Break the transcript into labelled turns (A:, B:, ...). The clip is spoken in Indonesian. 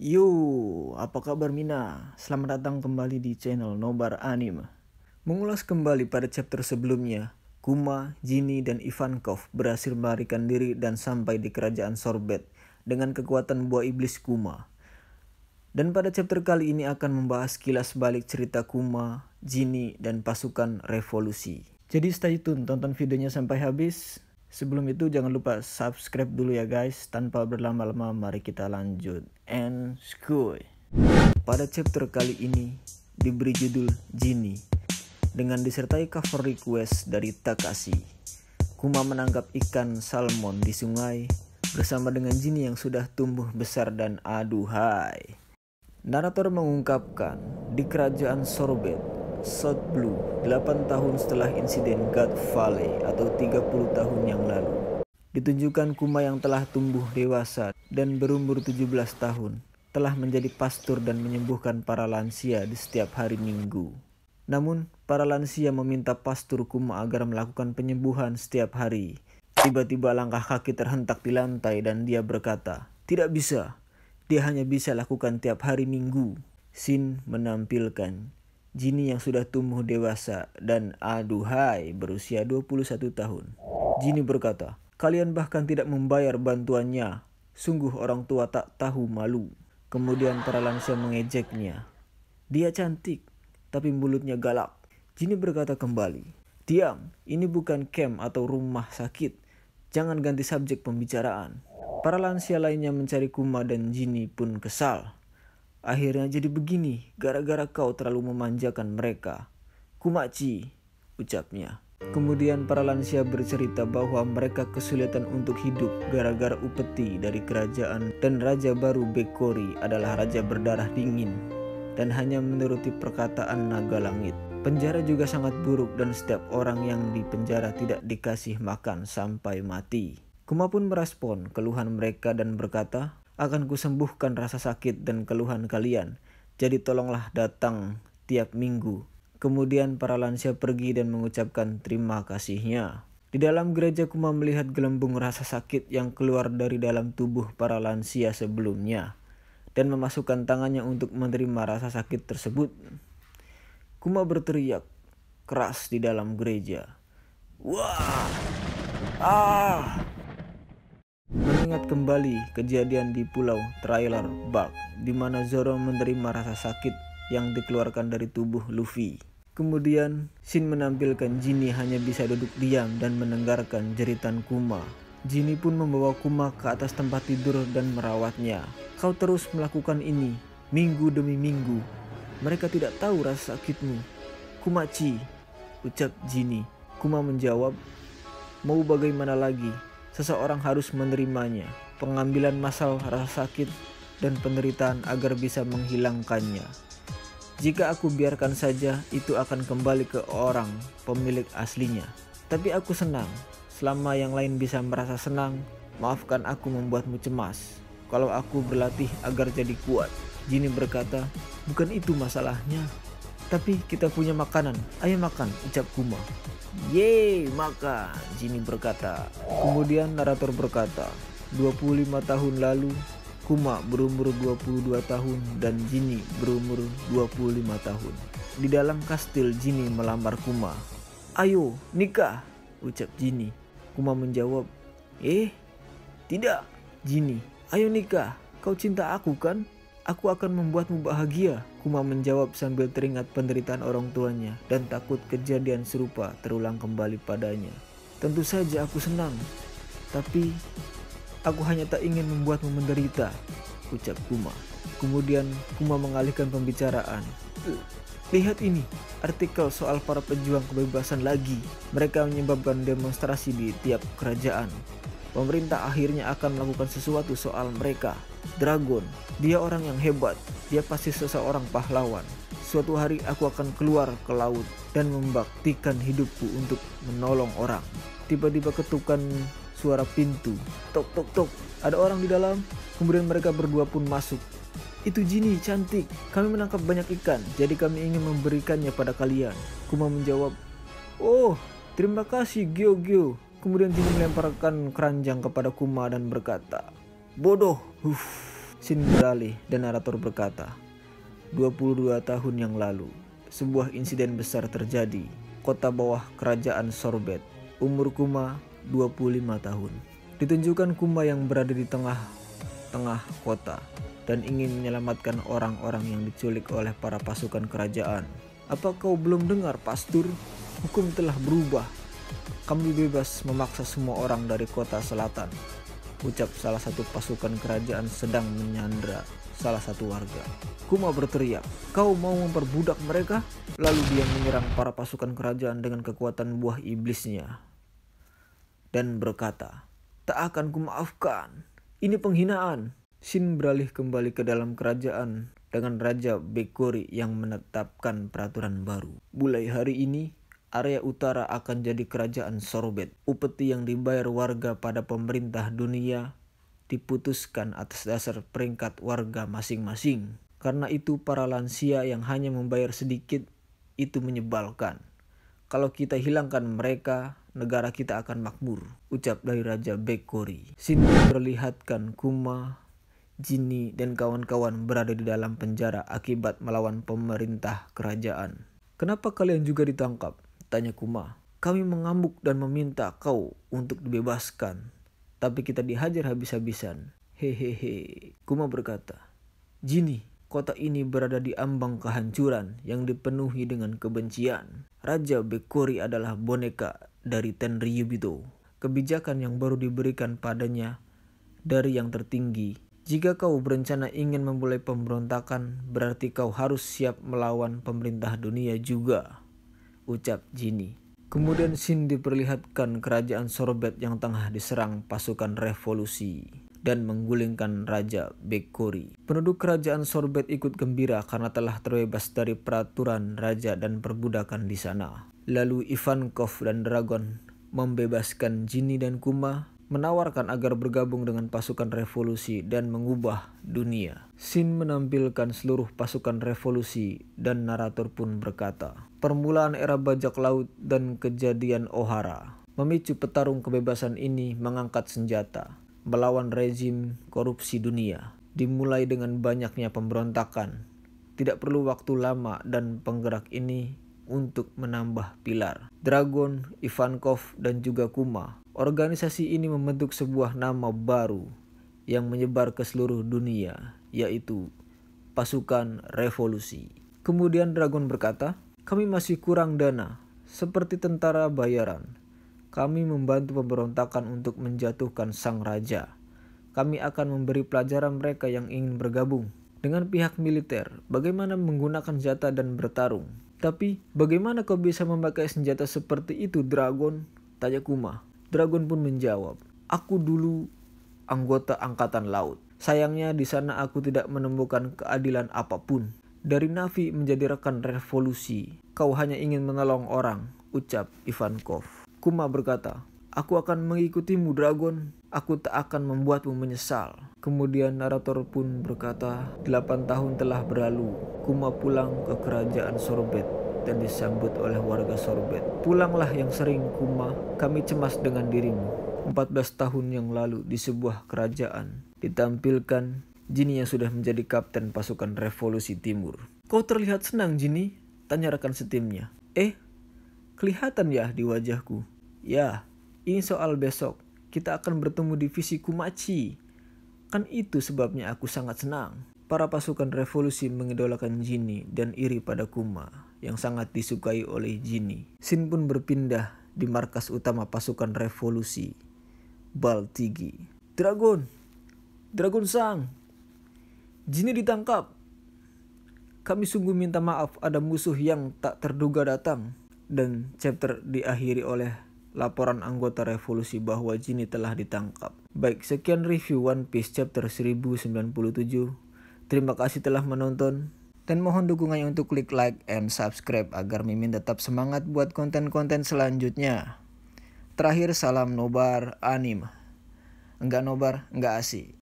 A: Yo, apa kabar Mina? Selamat datang kembali di channel Nobar Anime. Mengulas kembali pada chapter sebelumnya, Kuma, Jinny, dan Ivankov berhasil melarikan diri dan sampai di kerajaan Sorbet dengan kekuatan buah iblis Kuma. Dan pada chapter kali ini akan membahas kilas balik cerita Kuma, Jinny, dan pasukan revolusi. Jadi stay tune, tonton videonya sampai habis. Sebelum itu jangan lupa subscribe dulu ya guys. Tanpa berlama-lama mari kita lanjut. And skuy. Pada chapter kali ini diberi judul Jinny dengan disertai cover request dari Takashi. Kuma menangkap ikan salmon di sungai bersama dengan Jinny yang sudah tumbuh besar dan aduhai. Narator mengungkapkan di kerajaan Sorbet, South Blue, 8 tahun setelah insiden God Valley atau 30 tahun yang lalu. Ditunjukkan Kuma yang telah tumbuh dewasa dan berumur 17 tahun, telah menjadi pastor dan menyembuhkan para lansia di setiap hari Minggu. Namun, para lansia meminta pastor Kuma agar melakukan penyembuhan setiap hari. Tiba-tiba langkah kaki terhentak di lantai dan dia berkata, "Tidak bisa. Dia hanya bisa lakukan tiap hari Minggu." Scene menampilkan Jinny yang sudah tumbuh dewasa dan aduhai berusia 21 tahun. Jinny berkata, "Kalian bahkan tidak membayar bantuannya. Sungguh orang tua tak tahu malu." Kemudian para lansia mengejeknya. "Dia cantik, tapi mulutnya galak." Jinny berkata kembali, "Diam, ini bukan camp atau rumah sakit. Jangan ganti subjek pembicaraan." Para lansia lainnya mencari Kuma dan Jinny pun kesal. "Akhirnya jadi begini, gara-gara kau terlalu memanjakan mereka." "Kumaci," ucapnya. Kemudian para lansia bercerita bahwa mereka kesulitan untuk hidup gara-gara upeti dari kerajaan dan raja baru Bekori adalah raja berdarah dingin dan hanya menuruti perkataan naga langit. Penjara juga sangat buruk dan setiap orang yang di penjara tidak dikasih makan sampai mati. Kuma pun merespon keluhan mereka dan berkata, "Akan kusembuhkan rasa sakit dan keluhan kalian, jadi tolonglah datang tiap minggu." Kemudian para lansia pergi dan mengucapkan terima kasihnya. Di dalam gereja Kuma melihat gelembung rasa sakit yang keluar dari dalam tubuh para lansia sebelumnya dan memasukkan tangannya untuk menerima rasa sakit tersebut. Kuma berteriak keras di dalam gereja, "Wah! Ah!" Mengingat kembali kejadian di pulau Trailer Park di mana Zoro menerima rasa sakit yang dikeluarkan dari tubuh Luffy. Kemudian Shin menampilkan Jinny hanya bisa duduk diam dan mendengarkan jeritan Kuma. Jinny pun membawa Kuma ke atas tempat tidur dan merawatnya. "Kau terus melakukan ini minggu demi minggu. Mereka tidak tahu rasa sakitmu." "Kumaci," ucap Jinny. Kuma menjawab, "Mau bagaimana lagi? Seseorang harus menerimanya. Pengambilan massal rasa sakit dan penderitaan agar bisa menghilangkannya. Jika aku biarkan saja, itu akan kembali ke orang pemilik aslinya. Tapi aku senang. Selama yang lain bisa merasa senang, maafkan aku membuatmu cemas. Kalau aku berlatih agar jadi kuat." Jinny berkata, "Bukan itu masalahnya. Tapi kita punya makanan. Ayo makan," ucap Kuma. "Yeay, makan," Jinny berkata. Kemudian narator berkata, 25 tahun lalu, Kuma berumur 22 tahun dan Jinny berumur 25 tahun. Di dalam kastil Jinny melamar Kuma. "Ayo, nikah," ucap Jinny. Kuma menjawab, tidak, Jinny. "Ayo nikah, kau cinta aku kan? Aku akan membuatmu bahagia." Kuma menjawab sambil teringat penderitaan orang tuanya dan takut kejadian serupa terulang kembali padanya. "Tentu saja aku senang, tapi aku hanya tak ingin membuatmu menderita," ucap Kuma. Kemudian Kuma mengalihkan pembicaraan. "Lihat ini, artikel soal para pejuang kebebasan lagi. Mereka menyebabkan demonstrasi di tiap kerajaan. Pemerintah akhirnya akan melakukan sesuatu soal mereka. Dragon, dia orang yang hebat. Dia pasti seseorang pahlawan. Suatu hari aku akan keluar ke laut dan membaktikan hidupku untuk menolong orang." Tiba-tiba ketukan suara pintu. Tok tok tok. Ada orang di dalam. Kemudian mereka berdua pun masuk. "Itu Jinny cantik. Kami menangkap banyak ikan, jadi kami ingin memberikannya pada kalian." Kuma menjawab, "Oh, terima kasih Gyo." Kemudian Jinny melemparkan keranjang kepada Kuma dan berkata, "Bodoh." Shin beralih dan narator berkata, 22 tahun yang lalu, sebuah insiden besar terjadi. Kota bawah kerajaan Sorbet. Umur Kuma 25 tahun. Ditunjukkan Kuma yang berada di tengah kota dan ingin menyelamatkan orang-orang yang diculik oleh para pasukan kerajaan. Apa kau belum dengar, Pastur? Hukum telah berubah. Kami bebas memaksa semua orang dari kota selatan, ucap salah satu pasukan kerajaan sedang menyandra salah satu warga. Kuma berteriak, kau mau memperbudak mereka? Lalu dia menyerang para pasukan kerajaan dengan kekuatan buah iblisnya dan berkata, tak akan kumaafkan. Ini penghinaan. Shin beralih kembali ke dalam kerajaan dengan Raja Bekori yang menetapkan peraturan baru. Mulai hari ini, area utara akan jadi kerajaan Sorbet. Upeti yang dibayar warga pada pemerintah dunia diputuskan atas dasar peringkat warga masing-masing. Karena itu para lansia yang hanya membayar sedikit itu menyebalkan. Kalau kita hilangkan mereka, negara kita akan makmur, ucap dari Raja Bekori. Shin memperlihatkan Kuma, Jinny, dan kawan-kawan berada di dalam penjara akibat melawan pemerintah kerajaan. Kenapa kalian juga ditangkap? Tanya Kuma. Kami mengamuk dan meminta kau untuk dibebaskan, tapi kita dihajar habis-habisan. Hehehe. Kuma berkata, Jinny, kota ini berada di ambang kehancuran yang dipenuhi dengan kebencian. Raja Bekori adalah boneka dari Tenryubito. Kebijakan yang baru diberikan padanya dari yang tertinggi. Jika kau berencana ingin memulai pemberontakan, berarti kau harus siap melawan pemerintah dunia juga, ucap Jinny. Kemudian Shin diperlihatkan kerajaan Sorbet yang tengah diserang pasukan revolusi dan menggulingkan Raja Bekori. Penduduk kerajaan Sorbet ikut gembira karena telah terbebas dari peraturan raja dan perbudakan di sana. Lalu Ivankov dan Dragon membebaskan Jinny dan Kuma, menawarkan agar bergabung dengan pasukan revolusi dan mengubah dunia. Shin menampilkan seluruh pasukan revolusi dan narator pun berkata, permulaan era bajak laut dan kejadian Ohara. Memicu petarung kebebasan ini mengangkat senjata melawan rezim korupsi dunia. Dimulai dengan banyaknya pemberontakan. Tidak perlu waktu lama dan penggerak ini untuk menambah pilar. Dragon, Ivankov, dan juga Kuma. Organisasi ini membentuk sebuah nama baru yang menyebar ke seluruh dunia, yaitu Pasukan Revolusi. Kemudian Dragon berkata, kami masih kurang dana, seperti tentara bayaran. Kami membantu pemberontakan untuk menjatuhkan sang raja. Kami akan memberi pelajaran mereka yang ingin bergabung dengan pihak militer, bagaimana menggunakan senjata dan bertarung. Tapi bagaimana kau bisa memakai senjata seperti itu, Dragon? Tanya Kuma. Dragon pun menjawab, aku dulu anggota angkatan laut. Sayangnya di sana aku tidak menemukan keadilan apapun. Dari Navi menjadi rekan revolusi, kau hanya ingin menolong orang, ucap Ivankov. Kuma berkata, aku akan mengikutimu, Dragon. Aku tak akan membuatmu menyesal. Kemudian narator pun berkata, 8 tahun telah berlalu. Kuma pulang ke kerajaan Sorbet dan disambut oleh warga Sorbet. Pulanglah yang sering, Kuma. Kami cemas dengan dirimu. 14 tahun yang lalu di sebuah kerajaan ditampilkan Jinny yang sudah menjadi kapten pasukan revolusi timur. Kau terlihat senang, Jinny? Tanya rekan setimnya. Kelihatan ya di wajahku. Ya, ini soal besok. Kita akan bertemu divisi Kumachi. Kan itu sebabnya aku sangat senang. Para pasukan revolusi mengidolakan Jinny dan iri pada Kuma yang sangat disukai oleh Jinny. Shin pun berpindah di markas utama pasukan revolusi, Baltigi. Dragon Sang, Jinny ditangkap. Kami sungguh minta maaf, ada musuh yang tak terduga datang. Dan chapter diakhiri oleh laporan anggota revolusi bahwa Jinny telah ditangkap. Baik, sekian review One Piece chapter 1097. Terima kasih telah menonton. Dan mohon dukungannya untuk klik like and subscribe agar Mimin tetap semangat buat konten-konten selanjutnya. Terakhir, salam nobar anime. Enggak nobar, enggak asik.